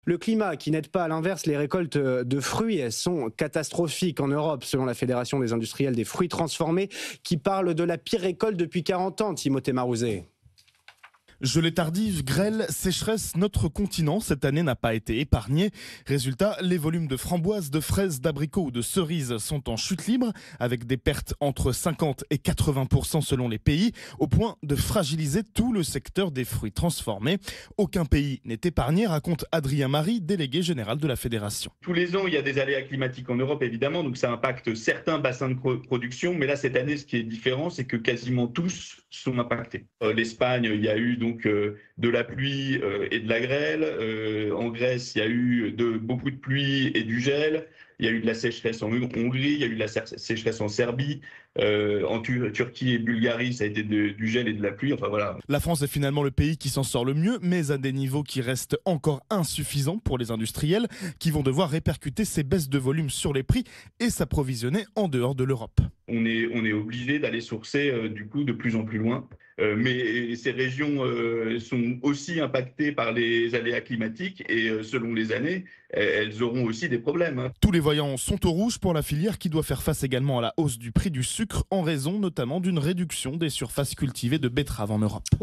Le climat qui n'aide pas, à l'inverse, les récoltes de fruits, elles sont catastrophiques en Europe, selon la Fédération des industriels des fruits transformés, qui parle de la pire récolte depuis 40 ans, Timothée Marouzet. Gelée tardive, grêle, sécheresse, notre continent cette année n'a pas été épargné. Résultat, les volumes de framboises, de fraises, d'abricots ou de cerises sont en chute libre, avec des pertes entre 50 et 80% selon les pays, au point de fragiliser tout le secteur des fruits transformés. Aucun pays n'est épargné, raconte Adrien Marie, délégué général de la Fédération. Tous les ans, il y a des aléas climatiques en Europe, évidemment, donc ça impacte certains bassins de production. Mais là, cette année, ce qui est différent, c'est que quasiment tous sont impactés. L'Espagne, il y a eu donc de la pluie et de la grêle. En Grèce, il y a eu beaucoup de pluie et du gel. Il y a eu de la sécheresse en Hongrie, il y a eu de la sécheresse en Serbie, en Turquie et Bulgarie, ça a été du gel et de la pluie. Enfin voilà. La France est finalement le pays qui s'en sort le mieux, mais à des niveaux qui restent encore insuffisants pour les industriels, qui vont devoir répercuter ces baisses de volume sur les prix et s'approvisionner en dehors de l'Europe. On est obligé d'aller sourcer du coup de plus en plus loin. Mais ces régions sont aussi impactées par les aléas climatiques et selon les années, elles auront aussi des problèmes. Tous les voyants sont au rouge pour la filière qui doit faire face également à la hausse du prix du sucre en raison notamment d'une réduction des surfaces cultivées de betteraves en Europe.